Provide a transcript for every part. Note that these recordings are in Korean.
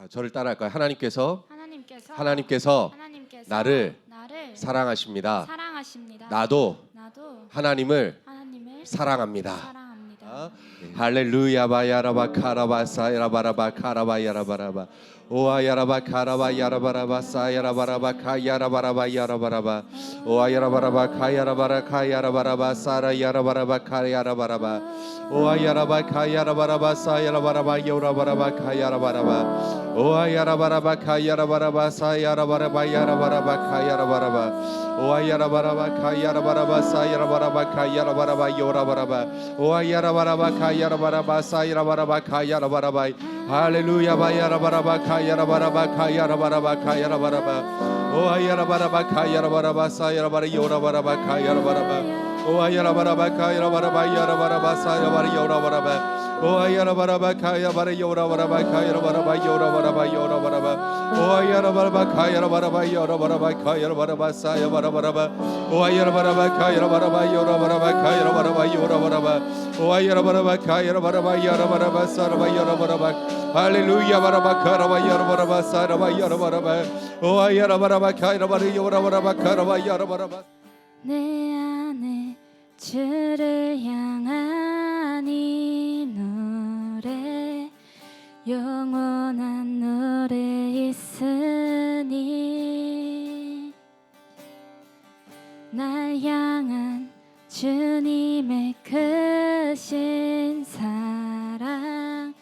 저를 따라할까요? 하나님께서 하나님께서 나를 나를 사랑하십니다. 사랑하십니다. 나도 하나님을 하나님을 사랑합니다. 사랑합니다. 할렐루야 바야라바 카라바 사야라바라바 카라바 야라바라바 오아 야라바 카라바 야라바라바 사야라바라바 카야라바라바 야라바라바 오아 야라바라바 카야라바라 카야라바라바 사라 야라바라바 카야라바라바 오아 야라바 카야라바라바 사야라바라바 요라바라바 카야라바라바 오아 야라바라바 카야라바라바 사야라바라바 야라바라바 카야라바라바 오아 야라바라바 카야라바라바 사야라바라바 카야라바라바 요라바라바 오아 야라바라바 카야라바라바 사야라바라바 카야라바라바 할렐루야 바야라바라바 카야라바라바 카야라바라바 카야라바라바 오아 야라바라바 카야라바라바 사야라바라 요라바라바 카야라바라바 오아 야라바라바 카야라바라바 야라바라바 사야라바라 요라바라바 오아 야라바라바 카야바라 요라바라바 카야라바라바 요라바라바 요라바라바 오아 야라바라바 카야라바라바 요라바라바 카야라바라바 사야바라바라바 오아 야라바라바 카야라바라바 요라바라바 카야라바라바 요라바라바 오아 야라바라바 카야라바라바 야라바라바 사라바 요라바라바 할렐루야 바라바 카라바 야라바라바 사라바 요라바라바 오아 야라바라바 카야라바라 요라바라바 카라바 야라바라바 내 안에 주를 향한 이 노래 영원한 노래 있으니 날 향한 주님의 크신 사랑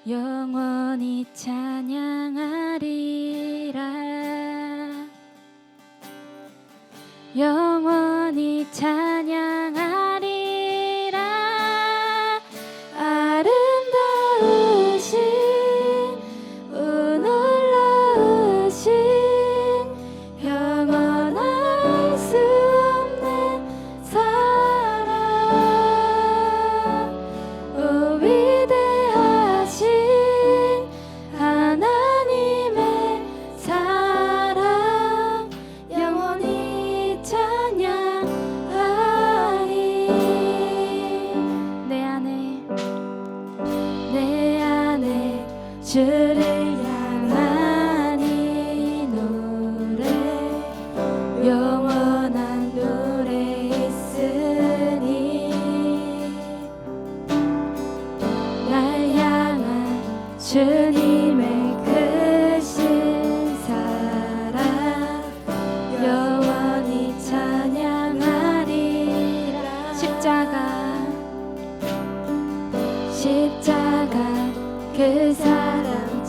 영원히 찬양하리라 영원히 찬양하리라 아름다우신 놀라우신 영원할 수 없는 사랑 오 위대하신 하나님의 사랑 영원히 찬양하리 내 안에 주를 향한 이 노래 영원한 노래 있으니 날 향한 주님의 크신 사랑 영원히 찬양하리라 십자가 그 사랑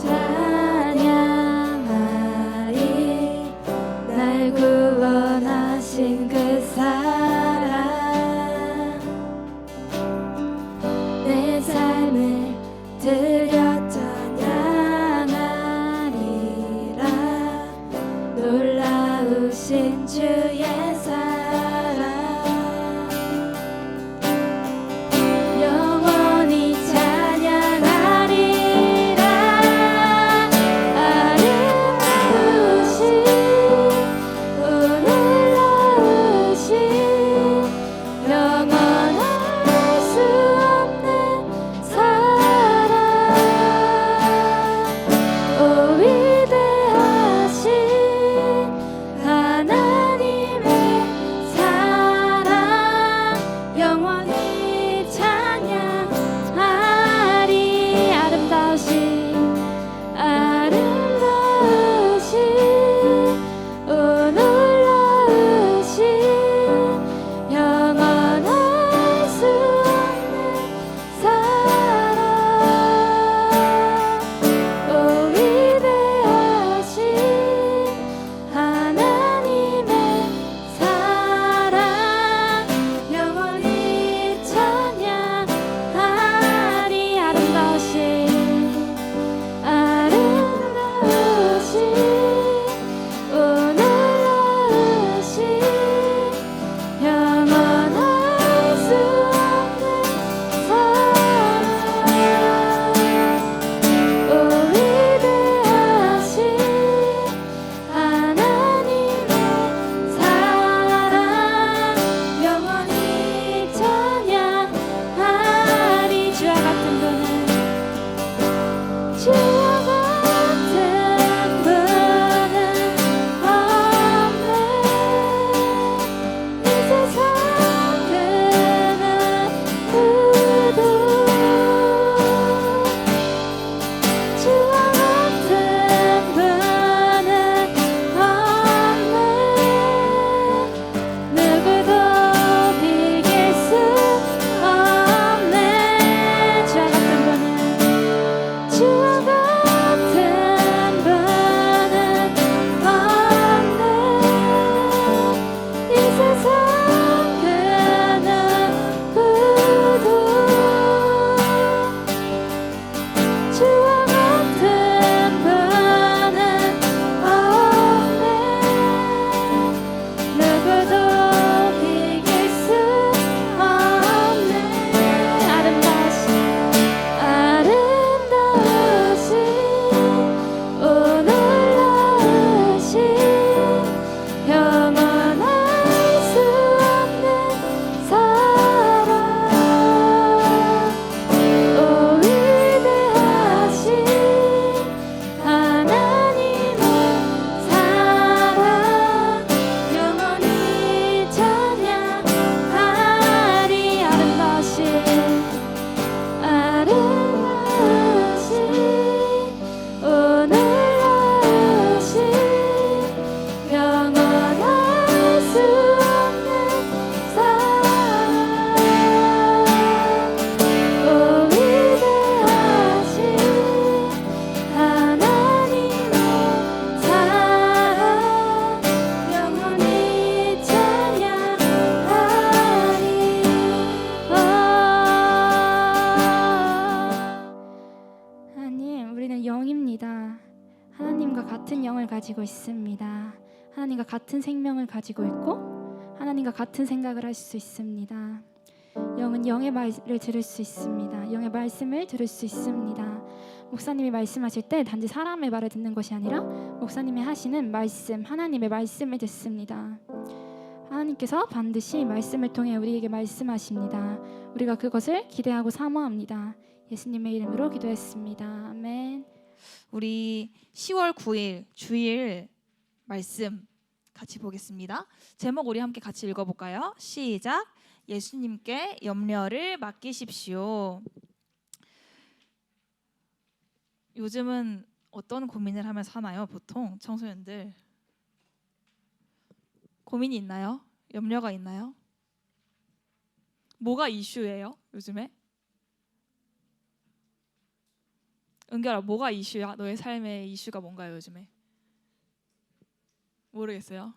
하나님과 같은 영을 가지고 있습니다. 하나님과 같은 생명을 가지고 있고 하나님과 같은 생각을 할 수 있습니다. 영은 영의 말을 들을 수 있습니다. 영의 말씀을 들을 수 있습니다. 목사님이 말씀하실 때 단지 사람의 말을 듣는 것이 아니라 목사님이 하시는 말씀, 하나님의 말씀을 듣습니다. 하나님께서 반드시 말씀을 통해 우리에게 말씀하십니다. 우리가 그것을 기대하고 사모합니다. 예수님의 이름으로 기도했습니다. 아멘. 우리 10월 9일 주일 말씀 같이 보겠습니다. 제목 우리 함께 같이 읽어볼까요? 시작. 예수님께 염려를 맡기십시오. 요즘은 어떤 고민을 하면서 사나요? 보통 청소년들 고민이 있나요? 염려가 있나요? 뭐가 이슈예요? 요즘에? 은결아, 뭐가 이슈야? 너의 삶의 이슈가 뭔가요, 요즘에? 모르겠어요.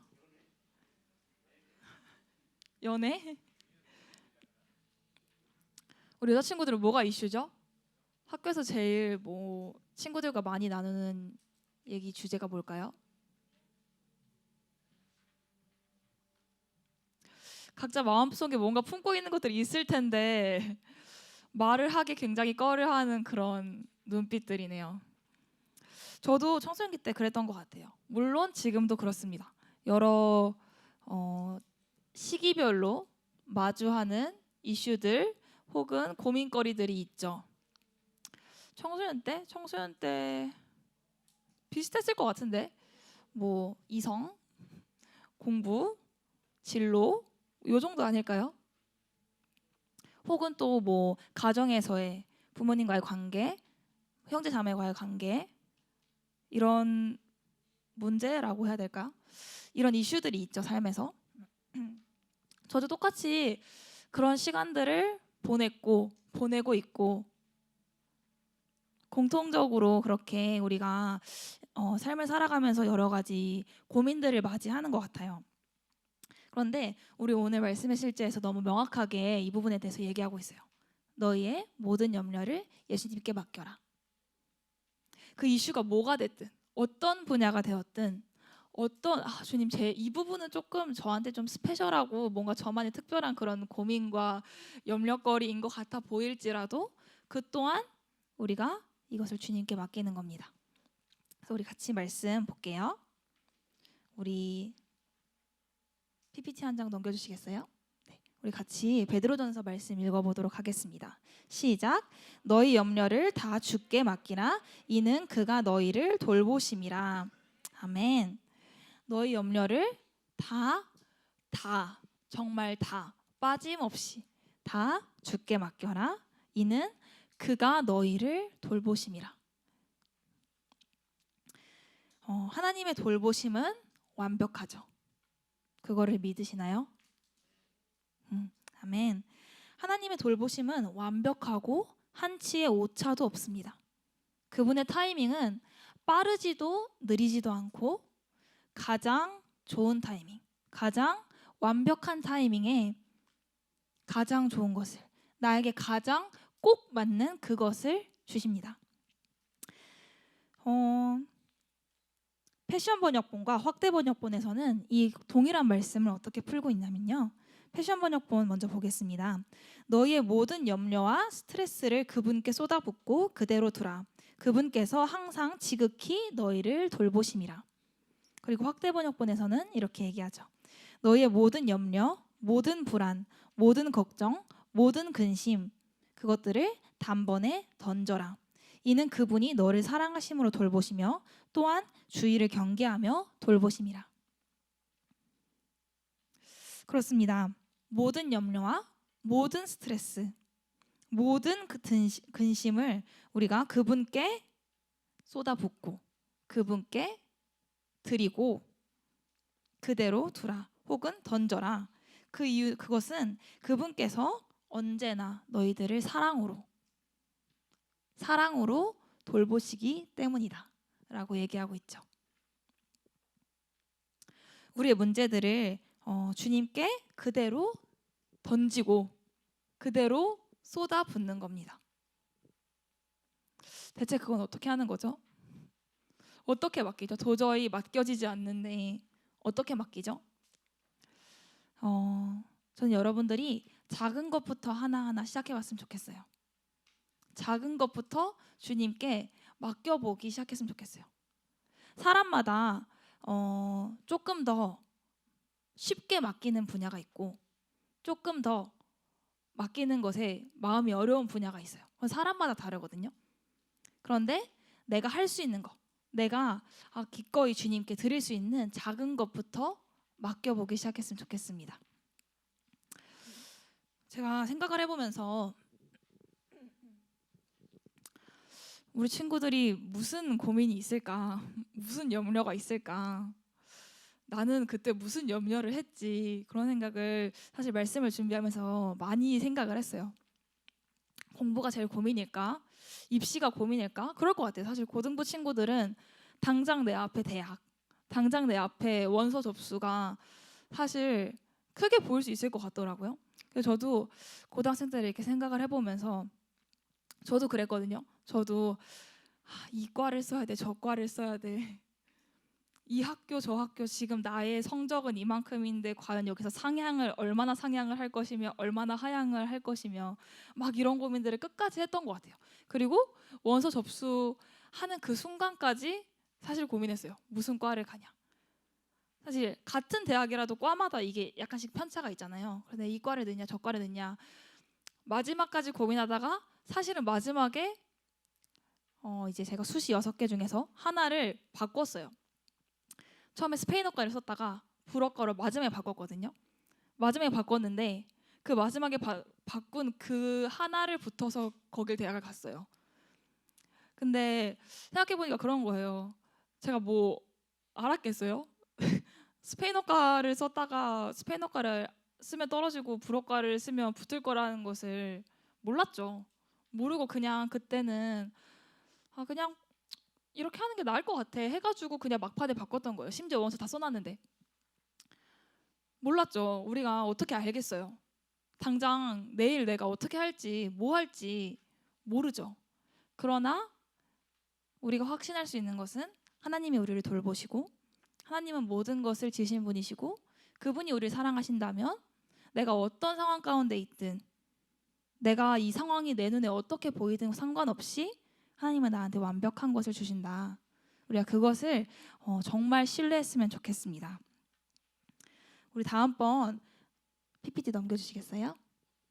연애? 우리 여자친구들은 뭐가 이슈죠? 학교에서 제일 뭐 친구들과 많이 나누는 얘기 주제가 뭘까요? 각자 마음속에 뭔가 품고 있는 것들이 있을 텐데 말을 하기 굉장히 꺼려하는 그런 눈빛들이네요. 저도 청소년기 때 그랬던 것 같아요. 물론 지금도 그렇습니다. 여러 시기별로 마주하는 이슈들 혹은 고민거리들이 있죠. 청소년 때 비슷했을 것 같은데 뭐 이성, 공부, 진로 요 정도 아닐까요? 혹은 또 뭐 가정에서의 부모님과의 관계, 형제 자매와의 관계 이런 문제라고 해야 될까요? 이런 이슈들이 있죠, 삶에서. 저도 똑같이 그런 시간들을 보내고 있고 공통적으로 그렇게 우리가 삶을 살아가면서 여러 가지 고민들을 맞이하는 것 같아요. 그런데 우리 오늘 말씀의 실제에서 너무 명확하게 이 부분에 대해서 얘기하고 있어요. 너희의 모든 염려를 예수님께 맡겨라. 그 이슈가 뭐가 됐든 어떤 분야가 되었든 주님 이 부분은 조금 저한테 좀 스페셜하고 뭔가 저만의 특별한 그런 고민과 염려거리인 것 같아 보일지라도 그 또한 우리가 이것을 주님께 맡기는 겁니다. 그래서 우리 같이 말씀 볼게요. 우리 PPT 한 장 넘겨주시겠어요? 네, 우리 같이 베드로전서 말씀 읽어보도록 하겠습니다. 시작. 너희 염려를 다 주께 맡기라. 이는 그가 너희를 돌보심이라. 아멘. 너희 염려를 정말 다 빠짐없이 다 주께 맡겨라. 이는 그가 너희를 돌보심이라. 하나님의 돌보심은 완벽하죠. 그거를 믿으시나요? 아멘. 하나님의 돌보심은 완벽하고 한치의 오차도 없습니다. 그분의 타이밍은 빠르지도 느리지도 않고 가장 좋은 타이밍, 가장 완벽한 타이밍에 가장 좋은 것을, 나에게 가장 꼭 맞는 그것을 주십니다. 패션 번역본과 확대 번역본에서는 이 동일한 말씀을 어떻게 풀고 있냐면요. 패션 번역본 먼저 보겠습니다. 너희의 모든 염려와 스트레스를 그분께 쏟아붓고 그대로 두라. 그분께서 항상 지극히 너희를 돌보심이라. 그리고 확대 번역본에서는 이렇게 얘기하죠. 너희의 모든 염려, 모든 불안, 모든 걱정, 모든 근심 그것들을 단번에 던져라. 이는 그분이 너를 사랑하심으로 돌보시며 또한 주의를 경계하며 돌보심이라. 그렇습니다. 모든 염려와 모든 스트레스, 모든 그 근심을 우리가 그분께 쏟아붓고 그분께 드리고 그대로 두라 혹은 던져라. 그것은 그분께서 언제나 너희들을 사랑으로 돌보시기 때문이다 라고 얘기하고 있죠. 우리의 문제들을 주님께 그대로 던지고 그대로 쏟아붓는 겁니다. 대체 그건 어떻게 하는 거죠? 어떻게 맡기죠? 도저히 맡겨지지 않는데 어떻게 맡기죠? 저는 여러분들이 작은 것부터 하나하나 시작해봤으면 좋겠어요. 작은 것부터 주님께 맡겨보기 시작했으면 좋겠어요. 사람마다 조금 더 쉽게 맡기는 분야가 있고 조금 더 맡기는 것에 마음이 어려운 분야가 있어요. 그건 사람마다 다르거든요. 그런데 내가 할 수 있는 거, 내가 기꺼이 주님께 드릴 수 있는 작은 것부터 맡겨보기 시작했으면 좋겠습니다. 제가 생각을 해보면서 우리 친구들이 무슨 고민이 있을까, 무슨 염려가 있을까, 나는 그때 무슨 염려를 했지, 그런 생각을 사실 말씀을 준비하면서 많이 생각을 했어요. 공부가 제일 고민일까? 입시가 고민일까? 그럴 것 같아요. 사실 고등부 친구들은 당장 내 앞에 대학, 당장 내 앞에 원서 접수가 사실 크게 보일 수 있을 것 같더라고요. 그래서 저도 고등학생 때 이렇게 생각을 해보면서 저도 그랬거든요. 저도 이 과를 써야 돼, 저 과를 써야 돼. 이 학교 저 학교 지금 나의 성적은 이만큼인데 과연 여기서 얼마나 상향을 할 것이며 얼마나 하향을 할 것이며 막 이런 고민들을 끝까지 했던 것 같아요. 그리고 원서 접수하는 그 순간까지 사실 고민했어요. 무슨 과를 가냐. 사실 같은 대학이라도 과마다 이게 약간씩 편차가 있잖아요. 그런데 이 과를 넣냐 저 과를 넣냐 마지막까지 고민하다가 사실은 마지막에 이제 제가 수시 6개 중에서 하나를 바꿨어요. 처음에 스페인어과를 썼다가 불어과로 마지막에 바꿨거든요. 마지막에 바꿨는데 그 마지막에 바꾼 그 하나를 붙어서 거길 대학을 갔어요. 근데 생각해보니까 그런 거예요. 제가 뭐 알았겠어요? 스페인어과를 썼다가 스페인어과를 쓰면 떨어지고 불어과를 쓰면 붙을 거라는 것을 몰랐죠. 모르고 그냥 그때는 그냥 이렇게 하는 게 나을 것 같아 해가지고 그냥 막판에 바꿨던 거예요. 심지어 원서 다 써놨는데. 몰랐죠. 우리가 어떻게 알겠어요. 당장 내일 내가 어떻게 할지 뭐 할지 모르죠. 그러나 우리가 확신할 수 있는 것은 하나님이 우리를 돌보시고 하나님은 모든 것을 지으신 분이시고 그분이 우리를 사랑하신다면 내가 어떤 상황 가운데 있든 내가 이 상황이 내 눈에 어떻게 보이든 상관없이 하나님은 나한테 완벽한 것을 주신다. 우리가 그것을 정말 신뢰했으면 좋겠습니다. 우리 다음번 PPT 넘겨주시겠어요?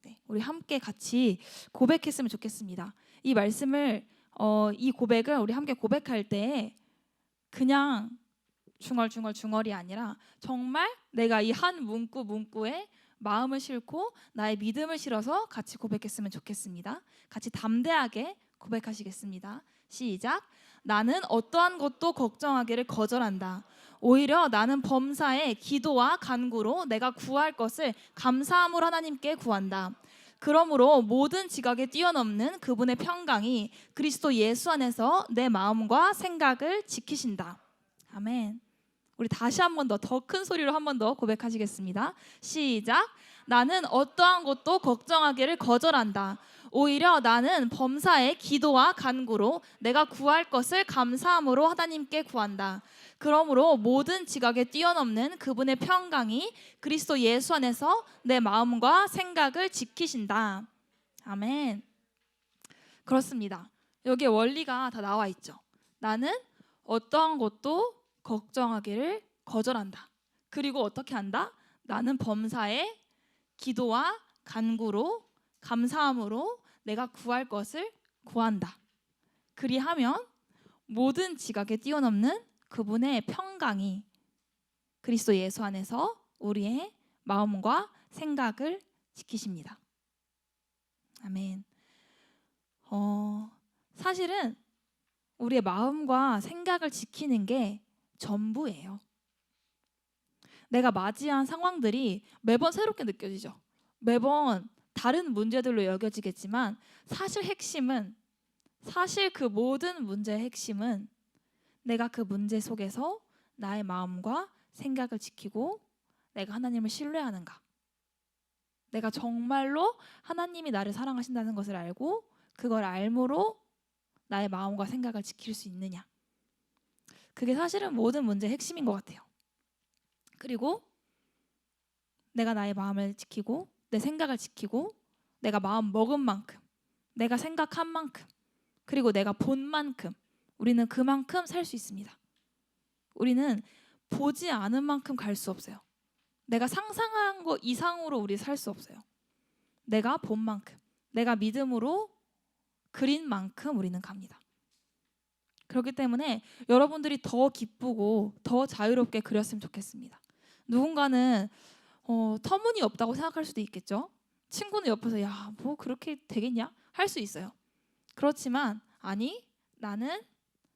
네, 우리 함께 같이 고백했으면 좋겠습니다. 이 말씀을 이 고백을 우리 함께 고백할 때 그냥 중얼중얼이 아니라 정말 내가 이 한 문구에 마음을 싣고 나의 믿음을 실어서 같이 고백했으면 좋겠습니다. 같이 담대하게 고백하시겠습니다. 시작. 나는 어떠한 것도 걱정하기를 거절한다. 오히려 나는 범사의 기도와 간구로 내가 구할 것을 감사함으로 하나님께 구한다. 그러므로 모든 지각에 뛰어넘는 그분의 평강이 그리스도 예수 안에서 내 마음과 생각을 지키신다. 아멘. 우리 다시 한 번 더 큰 소리로 한 번 더 고백하시겠습니다. 시작. 나는 어떠한 것도 걱정하기를 거절한다. 오히려 나는 범사의 기도와 간구로 내가 구할 것을 감사함으로 하나님께 구한다. 그러므로 모든 지각에 뛰어넘는 그분의 평강이 그리스도 예수 안에서 내 마음과 생각을 지키신다. 아멘. 그렇습니다. 여기에 원리가 다 나와 있죠. 나는 어떠한 것도 걱정하기를 거절한다. 그리고 어떻게 한다? 나는 범사의 기도와 간구로 감사함으로 내가 구할 것을 구한다. 그리하면 모든 지각에 뛰어넘는 그분의 평강이 그리스도 예수 안에서 우리의 마음과 생각을 지키십니다. 아멘. 사실은 우리의 마음과 생각을 지키는 게 전부예요. 내가 맞이한 상황들이 매번 새롭게 느껴지죠. 매번 다른 문제들로 여겨지겠지만 사실 그 모든 문제의 핵심은 내가 그 문제 속에서 나의 마음과 생각을 지키고 내가 하나님을 신뢰하는가. 내가 정말로 하나님이 나를 사랑하신다는 것을 알고 그걸 알므로 나의 마음과 생각을 지킬 수 있느냐. 그게 사실은 모든 문제의 핵심인 것 같아요. 그리고 내가 나의 마음을 지키고 내 생각을 지키고 내가 마음 먹은 만큼, 내가 생각한 만큼, 그리고 내가 본 만큼 우리는 그만큼 살 수 있습니다. 우리는 보지 않은 만큼 갈 수 없어요. 내가 상상한 거 이상으로 우리 살 수 없어요. 내가 본 만큼, 내가 믿음으로 그린 만큼 우리는 갑니다. 그렇기 때문에 여러분들이 더 기쁘고 더 자유롭게 그렸으면 좋겠습니다. 누군가는 터무니없다고 생각할 수도 있겠죠. 친구는 옆에서 야, 뭐 그렇게 되겠냐? 할 수 있어요. 그렇지만 아니, 나는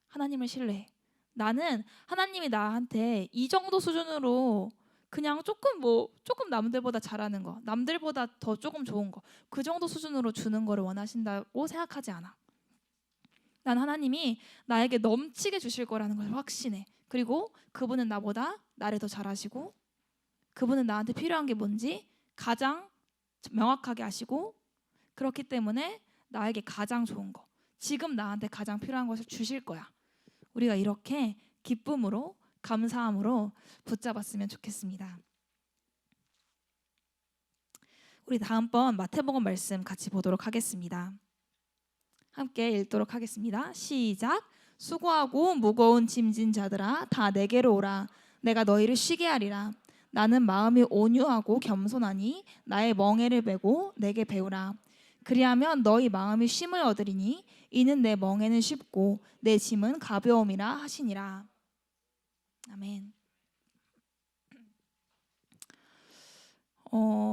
하나님을 신뢰해. 나는 하나님이 나한테 이 정도 수준으로 그냥 조금 남들보다 잘하는 거, 남들보다 더 조금 좋은 거, 그 정도 수준으로 주는 거를 원하신다고 생각하지 않아. 난 하나님이 나에게 넘치게 주실 거라는 걸 확신해. 그리고 그분은 나보다 나를 더 잘하시고 그분은 나한테 필요한 게 뭔지 가장 명확하게 아시고 그렇기 때문에 나에게 가장 좋은 거, 지금 나한테 가장 필요한 것을 주실 거야. 우리가 이렇게 기쁨으로 감사함으로 붙잡았으면 좋겠습니다. 우리 다음번 마태복음 말씀 같이 보도록 하겠습니다. 함께 읽도록 하겠습니다. 시작. 수고하고 무거운 짐진 자들아 다 내게로 오라. 내가 너희를 쉬게 하리라. 나는 마음이 온유하고 겸손하니 나의 멍에를 메고 내게 배우라. 그리하면 너희 마음이 쉼을 얻으리니 이는 내 멍에는 쉽고 내 짐은 가벼움이라 하시니라. 아멘.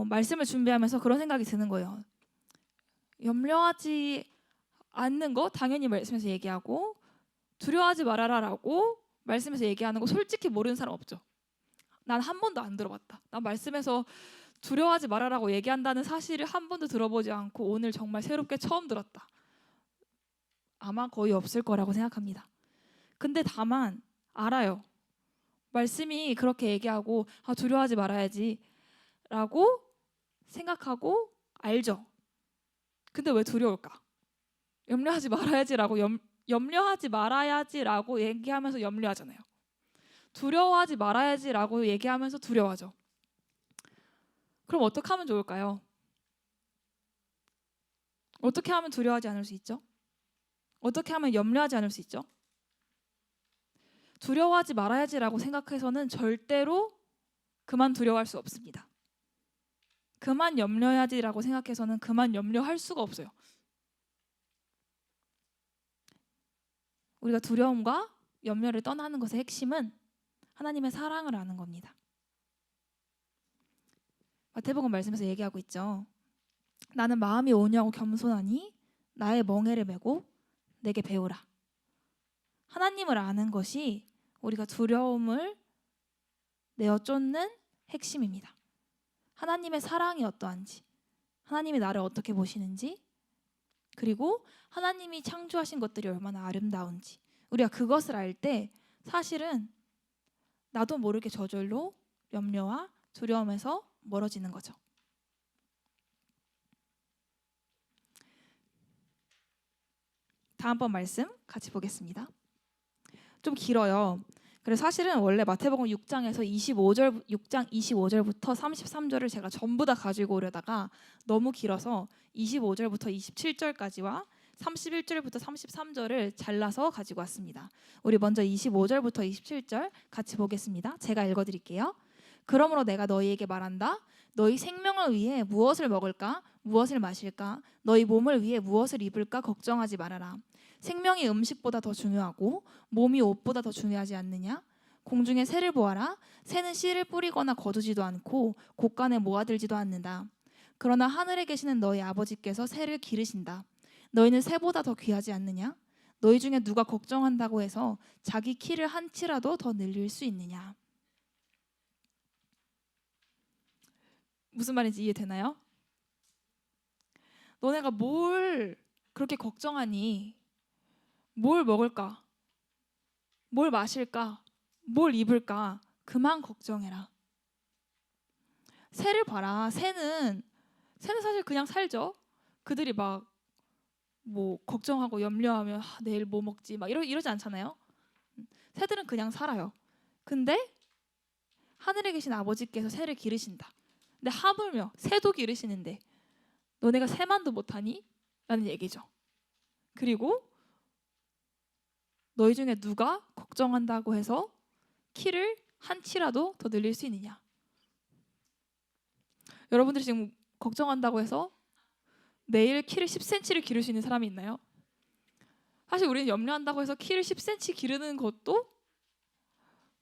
말씀을 준비하면서 그런 생각이 드는 거예요. 염려하지 않는 거 당연히 말씀에서 얘기하고 두려워하지 말아라라고 말씀에서 얘기하는 거 솔직히 모르는 사람 없죠. 난 한 번도 안 들어봤다. 난 말씀에서 두려워하지 말아라고 얘기한다는 사실을 한 번도 들어보지 않고 오늘 정말 새롭게 처음 들었다. 아마 거의 없을 거라고 생각합니다. 근데 다만 알아요. 말씀이 그렇게 얘기하고 두려워하지 말아야지 라고 생각하고 알죠. 근데 왜 두려울까? 염려하지 말아야지라고 염려하지 말아야지라고 얘기하면서 염려하잖아요. 두려워하지 말아야지라고 얘기하면서 두려워하죠. 그럼 어떻게 하면 좋을까요? 어떻게 하면 두려워하지 않을 수 있죠? 어떻게 하면 염려하지 않을 수 있죠? 두려워하지 말아야지라고 생각해서는 절대로 그만 두려워할 수 없습니다. 그만 염려해야지라고 생각해서는 그만 염려할 수가 없어요. 우리가 두려움과 염려를 떠나는 것의 핵심은 하나님의 사랑을 아는 겁니다. 마태복음 말씀에서 얘기하고 있죠. 나는 마음이 온유하고 겸손하니 나의 멍에를 메고 내게 배우라. 하나님을 아는 것이 우리가 두려움을 내어 쫓는 핵심입니다. 하나님의 사랑이 어떠한지, 하나님이 나를 어떻게 보시는지, 그리고 하나님이 창조하신 것들이 얼마나 아름다운지 우리가 그것을 알 때 사실은 나도 모르게 저절로 염려와 두려움에서 멀어지는 거죠. 다음번 말씀 같이 보겠습니다. 좀 길어요. 그래서 사실은 원래 마태복음 6장 25절부터 33절을 제가 전부 다 가지고 오려다가 너무 길어서 25절부터 27절까지와 31절부터 33절을 잘라서 가지고 왔습니다. 우리 먼저 25절부터 27절 같이 보겠습니다. 제가 읽어드릴게요. 그러므로 내가 너희에게 말한다. 너희 생명을 위해 무엇을 먹을까? 무엇을 마실까? 너희 몸을 위해 무엇을 입을까? 걱정하지 말아라. 생명이 음식보다 더 중요하고 몸이 옷보다 더 중요하지 않느냐? 공중의 새를 보아라. 새는 씨를 뿌리거나 거두지도 않고 곡간에 모아들지도 않는다. 그러나 하늘에 계시는 너희 아버지께서 새를 기르신다. 너희는 새보다 더 귀하지 않느냐? 너희 중에 누가 걱정한다고 해서 자기 키를 한 치라도 더 늘릴 수 있느냐? 무슨 말인지 이해되나요? 너네가 뭘 그렇게 걱정하니? 뭘 먹을까? 뭘 마실까? 뭘 입을까? 그만 걱정해라. 새를 봐라. 새는 사실 그냥 살죠. 그들이 막 뭐 걱정하고 염려하면 내일 뭐 먹지 막 이러지 않잖아요. 새들은 그냥 살아요. 근데 하늘에 계신 아버지께서 새를 기르신다. 근데 하물며 새도 기르시는데 너네가 새만도 못하니? 라는 얘기죠. 그리고 너희 중에 누가 걱정한다고 해서 키를 한 치라도 더 늘릴 수 있느냐? 여러분들이 지금 걱정한다고 해서 내일 키를 10cm를 기를 수 있는 사람이 있나요? 사실 우리는 염려한다고 해서 키를 10cm 기르는 것도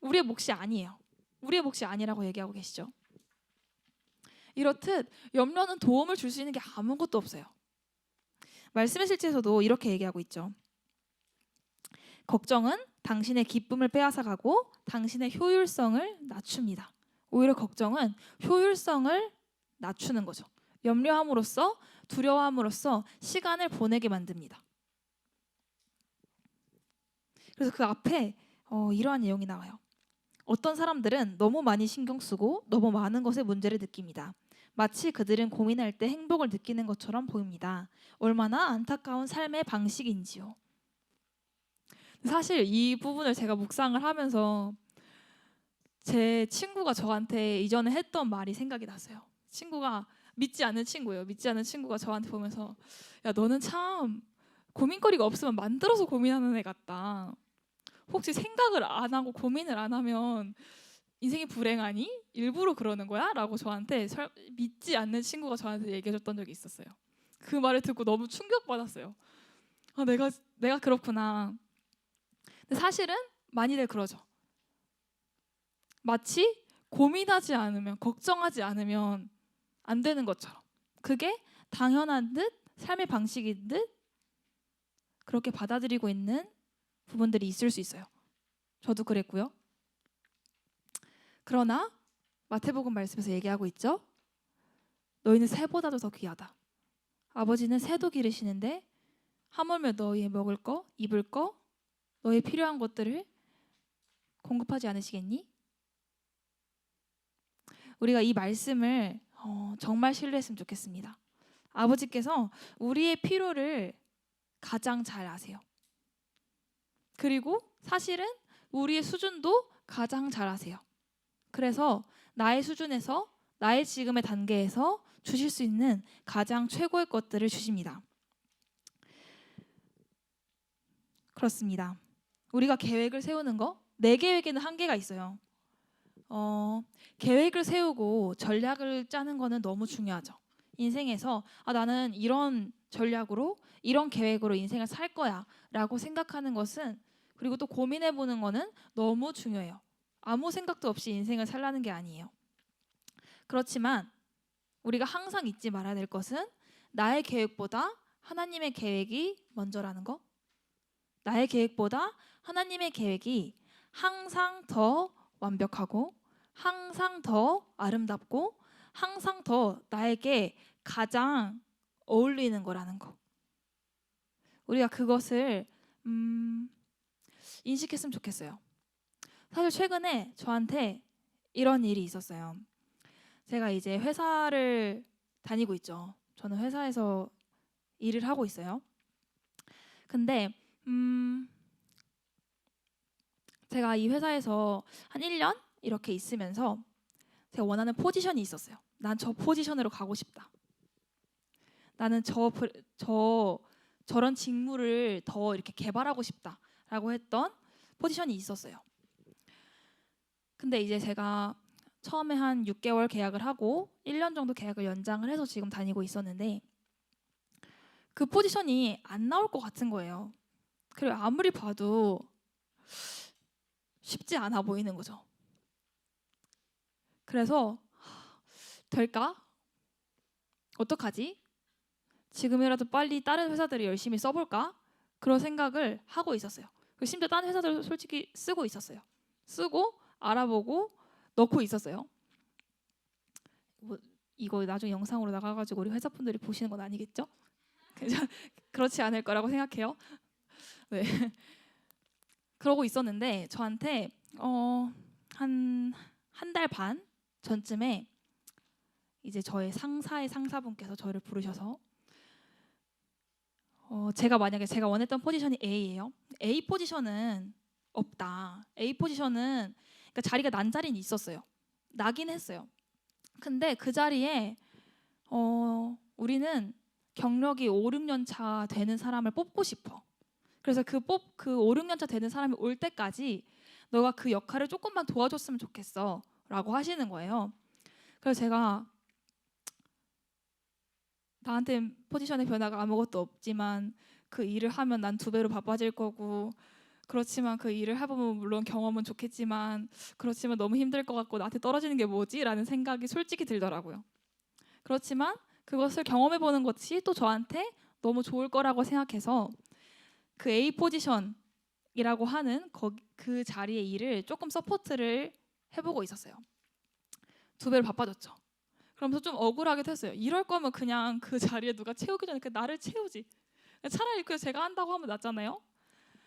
우리의 몫이 아니에요. 우리의 몫이 아니라고 얘기하고 계시죠. 이렇듯 염려는 도움을 줄 수 있는 게 아무것도 없어요. 말씀의 실제에서도 이렇게 얘기하고 있죠. 걱정은 당신의 기쁨을 빼앗아가고 당신의 효율성을 낮춥니다. 오히려 걱정은 효율성을 낮추는 거죠. 염려함으로써 두려워함으로써 시간을 보내게 만듭니다. 그래서 그 앞에 이러한 내용이 나와요. 어떤 사람들은 너무 많이 신경 쓰고 너무 많은 것에 문제를 느낍니다. 마치 그들은 고민할 때 행복을 느끼는 것처럼 보입니다. 얼마나 안타까운 삶의 방식인지요. 사실 이 부분을 제가 묵상을 하면서 제 친구가 저한테 이전에 했던 말이 생각이 났어요. 친구가 믿지 않는 친구예요. 믿지 않는 친구가 저한테 보면서 야, 너는 참 고민거리가 없으면 만들어서 고민하는 애 같다. 혹시 생각을 안 하고 고민을 안 하면 인생이 불행하니? 일부러 그러는 거야? 라고 저한테 믿지 않는 친구가 저한테 얘기해줬던 적이 있었어요. 그 말을 듣고 너무 충격받았어요. 아, 내가 그렇구나. 근데 사실은 많이들 그러죠. 마치 고민하지 않으면, 걱정하지 않으면 안 되는 것처럼, 그게 당연한 듯 삶의 방식인 듯 그렇게 받아들이고 있는 부분들이 있을 수 있어요. 저도 그랬고요. 그러나 마태복음 말씀에서 얘기하고 있죠. 너희는 새보다도 더 귀하다. 아버지는 새도 기르시는데 하물며 너희의 먹을 거, 입을 거, 너희 필요한 것들을 공급하지 않으시겠니? 우리가 이 말씀을 정말 신뢰했으면 좋겠습니다. 아버지께서 우리의 필요를 가장 잘 아세요. 그리고 사실은 우리의 수준도 가장 잘 아세요. 그래서 나의 수준에서 나의 지금의 단계에서 주실 수 있는 가장 최고의 것들을 주십니다. 그렇습니다. 우리가 계획을 세우는 거, 내 계획에는 한계가 있어요. 계획을 세우고 전략을 짜는 거는 너무 중요하죠. 인생에서 나는 이런 전략으로 이런 계획으로 인생을 살 거야 라고 생각하는 것은, 그리고 또 고민해 보는 거는 너무 중요해요. 아무 생각도 없이 인생을 살라는 게 아니에요. 그렇지만 우리가 항상 잊지 말아야 될 것은 나의 계획보다 하나님의 계획이 먼저라는 거. 나의 계획보다 하나님의 계획이 항상 더 완벽하고 항상 더 아름답고 항상 더 나에게 가장 어울리는 거라는 거. 우리가 그것을 인식했으면 좋겠어요. 사실 최근에 저한테 이런 일이 있었어요. 제가 이제 회사를 다니고 있죠. 저는 회사에서 일을 하고 있어요. 근데 제가 이 회사에서 한 1년 이렇게 있으면서 제가 원하는 포지션이 있었어요. 난 저 포지션으로 가고 싶다. 나는 저런 직무를 더 이렇게 개발하고 싶다라고 했던 포지션이 있었어요. 근데 이제 제가 처음에 한 6개월 계약을 하고 1년 정도 계약을 연장을 해서 지금 다니고 있었는데 그 포지션이 안 나올 것 같은 거예요. 그리고 아무리 봐도 쉽지 않아 보이는 거죠. 그래서 될까? 어떡하지? 지금이라도 빨리 다른 회사들을 열심히 써볼까? 그런 생각을 하고 있었어요. 심지어 다른 회사들 솔직히 쓰고 있었어요. 쓰고 알아보고 넣고 있었어요. 이거 나중에 영상으로 나가가지고 우리 회사분들이 보시는 건 아니겠죠? 그렇지 않을 거라고 생각해요. 네. 그러고 있었는데 저한테 한 달 반 전쯤에 이제 저의 상사의 상사분께서 저를 부르셔서 제가 만약에 제가 원했던 포지션이 A예요. A 포지션은 없다. A 포지션은 그러니까 자리가 난 자리는 있었어요. 나긴 했어요. 근데 그 자리에 우리는 경력이 5, 6년 차 되는 사람을 뽑고 싶어. 그래서 그 5, 6년 차 되는 사람이 올 때까지 너가 그 역할을 조금만 도와줬으면 좋겠어 라고 하시는 거예요. 그래서 제가 나한테 포지션의 변화가 아무것도 없지만 그 일을 하면 난 2배로 바빠질 거고, 그렇지만 그 일을 해보면 물론 경험은 좋겠지만 그렇지만 너무 힘들 것 같고 나한테 떨어지는 게 뭐지? 라는 생각이 솔직히 들더라고요. 그렇지만 그것을 경험해보는 것이 또 저한테 너무 좋을 거라고 생각해서 그 A 포지션이라고 하는 그 자리의 일을 조금 서포트를 해보고 있었어요. 2배로 바빠졌죠. 그러면서 좀 억울하기도 했어요. 이럴 거면 그냥 그 자리에 누가 채우기 전에 나를 채우지. 차라리 그 제가 한다고 하면 낫잖아요.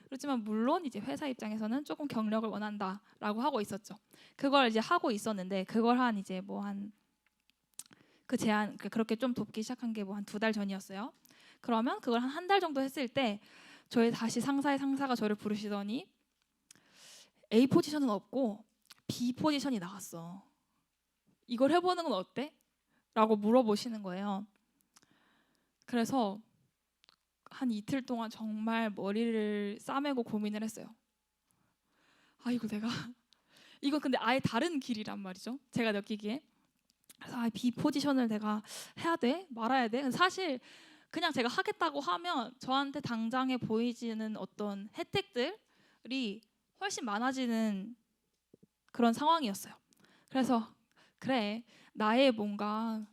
그렇지만 물론 이제 회사 입장에서는 조금 경력을 원한다라고 하고 있었죠. 그걸 이제 하고 있었는데 그걸 한 이제 뭐 한 그 제안 그렇게 좀 돕기 시작한 게 뭐 한 2달 전이었어요. 그러면 그걸 한 달 정도 했을 때 저희 다시 상사의 상사가 저를 부르시더니 A 포지션은 없고 B 포지션이 나왔어. 이걸 해보는 건 어때? 라고 물어보시는 거예요. 그래서 한 이틀 동안 정말 머리를 싸매고 고민을 했어요. 이거 내가 이거 근데 아예 다른 길이란 말이죠. 제가 느끼기에. 그래서 B 포지션을 내가 해야 돼? 말아야 돼? 사실 그냥 제가 하겠다고 하면 저한테 당장에 보이지는 어떤 혜택들이 훨씬 많아지는 그런 상황이었어요. 그래서 그래, 나의 뭔가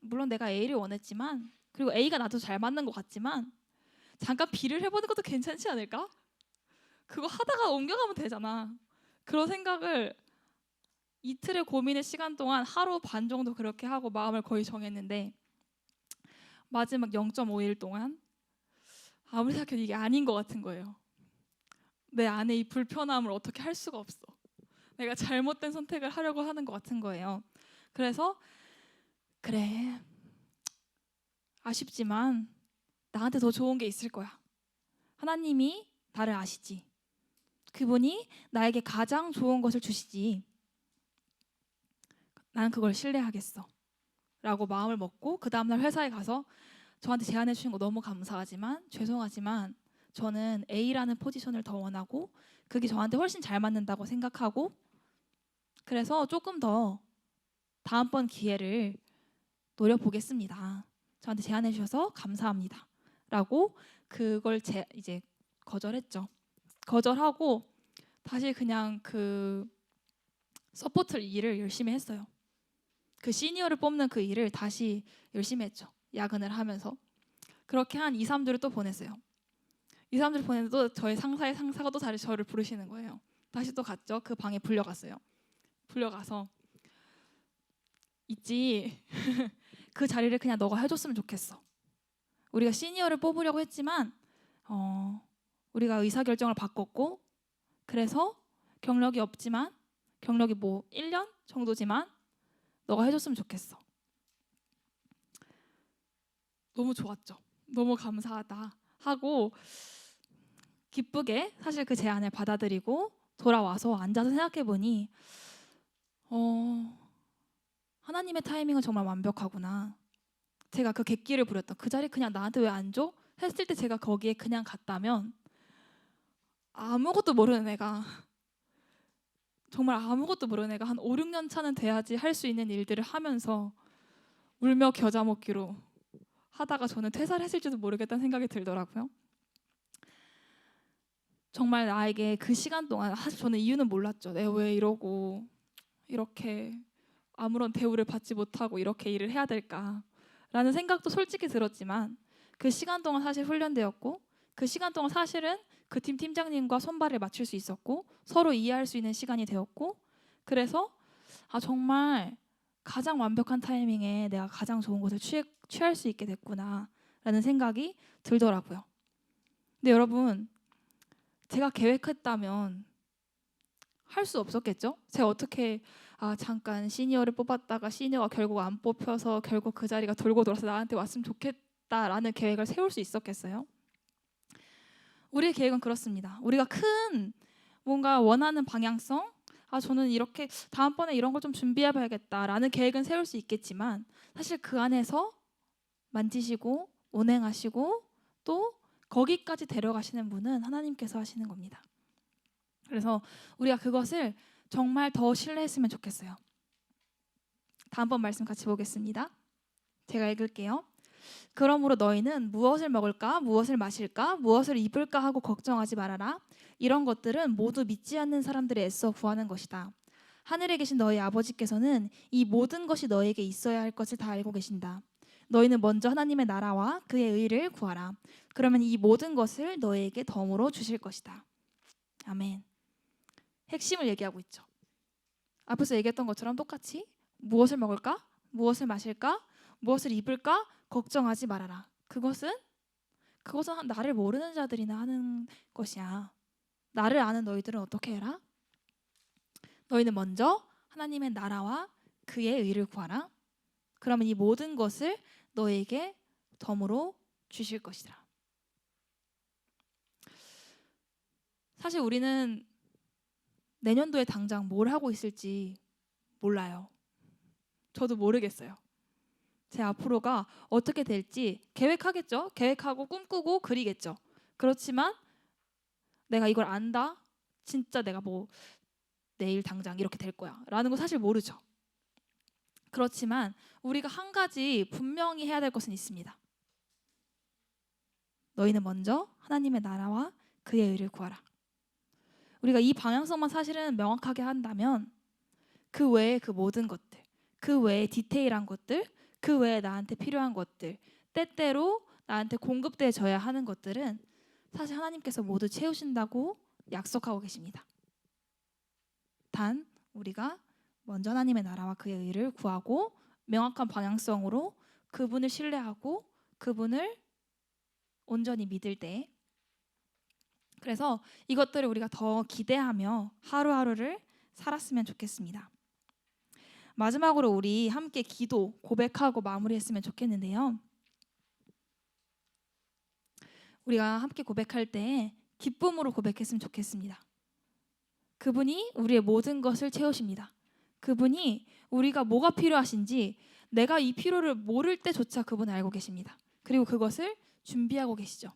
물론 내가 A를 원했지만 그리고 A가 나도 잘 맞는 것 같지만 잠깐 B를 해보는 것도 괜찮지 않을까? 그거 하다가 옮겨가면 되잖아. 그런 생각을 이틀의 고민의 시간 동안 하루 반 정도 그렇게 하고 마음을 거의 정했는데 마지막 0.5일 동안 아무리 생각해도 이게 아닌 것 같은 거예요. 내 안에 이 불편함을 어떻게 할 수가 없어. 내가 잘못된 선택을 하려고 하는 것 같은 거예요. 그래서 그래, 아쉽지만 나한테 더 좋은 게 있을 거야. 하나님이 나를 아시지. 그분이 나에게 가장 좋은 것을 주시지. 나는 그걸 신뢰하겠어 라고 마음을 먹고 그 다음날 회사에 가서 저한테 제안해 주신 거 너무 감사하지만 죄송하지만 저는 A라는 포지션을 더 원하고 그게 저한테 훨씬 잘 맞는다고 생각하고 그래서 조금 더 다음번 기회를 노려보겠습니다. 저한테 제안해 주셔서 감사합니다 라고 그걸 이제 거절했죠. 거절하고 다시 그냥 그 서포트 일을 열심히 했어요. 그 시니어를 뽑는 그 일을 다시 열심히 했죠. 야근을 하면서. 그렇게 한 2, 3주를 또 보냈어요. 2, 3주를 보냈는데 저의 상사의 상사가 또 다시 저를 부르시는 거예요. 다시 또 갔죠. 그 방에 불려갔어요. 불려가서 있지. 그 자리를 그냥 너가 해줬으면 좋겠어. 우리가 시니어를 뽑으려고 했지만 우리가 의사결정을 바꿨고 그래서 경력이 없지만 경력이 뭐 1년 정도지만 너가 해줬으면 좋겠어. 너무 좋았죠. 너무 감사하다 하고 기쁘게 사실 그 제안을 받아들이고 돌아와서 앉아서 생각해보니 하나님의 타이밍은 정말 완벽하구나. 제가 그 객기를 부렸던 그 자리 그냥 나한테 왜 안 줘? 했을 때 제가 거기에 그냥 갔다면 아무것도 모르는 애가 정말 아무것도 모르는 애가 한 5, 6년 차는 돼야지 할 수 있는 일들을 하면서 울며 겨자 먹기로 하다가 저는 퇴사를 했을지도 모르겠다는 생각이 들더라고요. 정말 나에게 그 시간 동안 사실 저는 이유는 몰랐죠. 내가 왜 이러고 이렇게 아무런 대우를 받지 못하고 이렇게 일을 해야 될까라는 생각도 솔직히 들었지만 그 시간 동안 사실 훈련되었고 그 시간 동안 사실은 그 팀 팀장님과 손발을 맞출 수 있었고 서로 이해할 수 있는 시간이 되었고 그래서 정말 가장 완벽한 타이밍에 내가 가장 좋은 곳을 취할 수 있게 됐구나라는 생각이 들더라고요. 근데 여러분 제가 계획했다면 할 수 없었겠죠? 제가 어떻게 잠깐 시니어를 뽑았다가 시니어가 결국 안 뽑혀서 결국 그 자리가 돌고 돌아서 나한테 왔으면 좋겠다라는 계획을 세울 수 있었겠어요? 우리의 계획은 그렇습니다. 우리가 큰 뭔가 원하는 방향성, 저는 이렇게 다음번에 이런 걸 좀 준비해봐야겠다라는 계획은 세울 수 있겠지만 사실 그 안에서 만지시고 운행하시고 또 거기까지 데려가시는 분은 하나님께서 하시는 겁니다. 그래서 우리가 그것을 정말 더 신뢰했으면 좋겠어요. 다음번 말씀 같이 보겠습니다. 제가 읽을게요. 그러므로 너희는 무엇을 먹을까, 무엇을 마실까, 무엇을 입을까 하고 걱정하지 말아라. 이런 것들은 모두 믿지 않는 사람들이 애써 구하는 것이다. 하늘에 계신 너희 아버지께서는 이 모든 것이 너에게 있어야 할 것을 다 알고 계신다. 너희는 먼저 하나님의 나라와 그의 의를 구하라. 그러면 이 모든 것을 너희에게 덤으로 주실 것이다. 아멘. 핵심을 얘기하고 있죠. 앞에서 얘기했던 것처럼 똑같이 무엇을 먹을까? 무엇을 마실까? 무엇을 입을까? 걱정하지 말아라. 그것은 나를 모르는 자들이나 하는 것이야. 나를 아는 너희들은 어떻게 해라? 너희는 먼저 하나님의 나라와 그의 의를 구하라. 그러면 이 모든 것을 너에게 덤으로 주실 것이다. 사실 우리는 내년도에 당장 뭘 하고 있을지 몰라요. 저도 모르겠어요. 제 앞으로가 어떻게 될지 계획하겠죠. 계획하고 꿈꾸고 그리겠죠. 그렇지만 내가 이걸 안다. 진짜 내가 뭐 내일 당장 이렇게 될 거야 라는 거 사실 모르죠. 그렇지만 우리가 한 가지 분명히 해야 될 것은 있습니다. 너희는 먼저 하나님의 나라와 그의 의를 구하라. 우리가 이 방향성만 사실은 명확하게 한다면 그 외에 그 모든 것들, 그 외에 디테일한 것들, 그 외에 나한테 필요한 것들, 때때로 나한테 공급되어져야 하는 것들은 사실 하나님께서 모두 채우신다고 약속하고 계십니다. 단 우리가 먼저 하나님의 나라와 그의 의를 구하고 명확한 방향성으로 그분을 신뢰하고 그분을 온전히 믿을 때, 그래서 이것들을 우리가 더 기대하며 하루하루를 살았으면 좋겠습니다. 마지막으로 우리 함께 기도, 고백하고 마무리했으면 좋겠는데요. 우리가 함께 고백할 때 기쁨으로 고백했으면 좋겠습니다. 그분이 우리의 모든 것을 채우십니다. 그분이 우리가 뭐가 필요하신지 내가 이 필요를 모를 때조차 그분은 알고 계십니다. 그리고 그것을 준비하고 계시죠.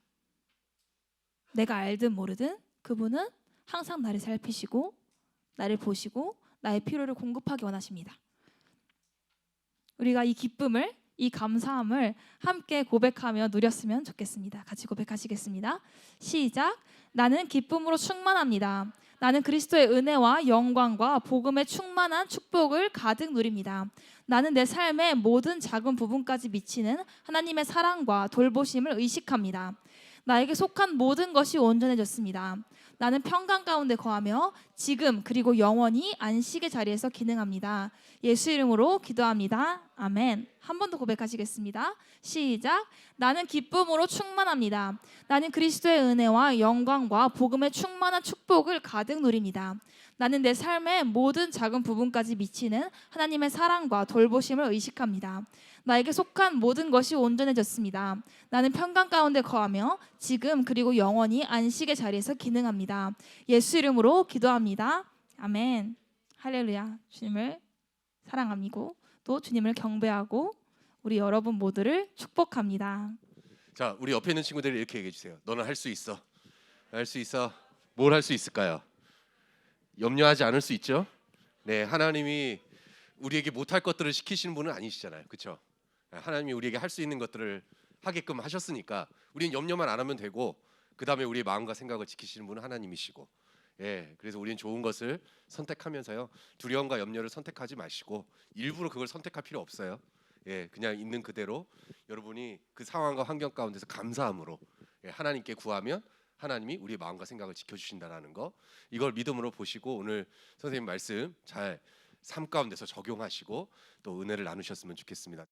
내가 알든 모르든 그분은 항상 나를 살피시고 나를 보시고 나의 필요를 공급하기 원하십니다. 우리가 이 기쁨을, 이 감사함을 함께 고백하며 누렸으면 좋겠습니다. 같이 고백하시겠습니다. 시작. 나는 기쁨으로 충만합니다. 나는 그리스도의 은혜와 영광과 복음의 충만한 축복을 가득 누립니다. 나는 내 삶의 모든 작은 부분까지 미치는 하나님의 사랑과 돌보심을 의식합니다. 나에게 속한 모든 것이 온전해졌습니다. 나는 평강 가운데 거하며 지금 그리고 영원히 안식의 자리에서 기능합니다. 예수 이름으로 기도합니다. 아멘. 한 번 더 고백하시겠습니다. 시작. 나는 기쁨으로 충만합니다. 나는 그리스도의 은혜와 영광과 복음의 충만한 축복을 가득 누립니다. 나는 내 삶의 모든 작은 부분까지 미치는 하나님의 사랑과 돌보심을 의식합니다. 나에게 속한 모든 것이 온전해졌습니다. 나는 평강 가운데 거하며 지금 그리고 영원히 안식의 자리에서 기능합니다. 예수 이름으로 기도합니다. 아멘. 할렐루야. 주님을 사랑합니다. 또 주님을 경배하고 우리 여러분 모두를 축복합니다. 자, 우리 옆에 있는 친구들이 이렇게 얘기해 주세요. 너는 할 수 있어. 할 수 있어. 뭘 할 수 있을까요? 염려하지 않을 수 있죠? 네, 하나님이 우리에게 못할 것들을 시키시는 분은 아니시잖아요. 그렇죠? 하나님이 우리에게 할 수 있는 것들을 하게끔 하셨으니까 우리는 염려만 안 하면 되고 그다음에 우리의 마음과 생각을 지키시는 분은 하나님이시고, 그래서 우리는 좋은 것을 선택하면서요, 두려움과 염려를 선택하지 마시고 일부러 그걸 선택할 필요 없어요. 그냥 있는 그대로 여러분이 그 상황과 환경 가운데서 감사함으로 하나님께 구하면 하나님이 우리의 마음과 생각을 지켜주신다라는 거, 이걸 믿음으로 보시고 오늘 선생님 말씀 잘 삶 가운데서 적용하시고 또 은혜를 나누셨으면 좋겠습니다.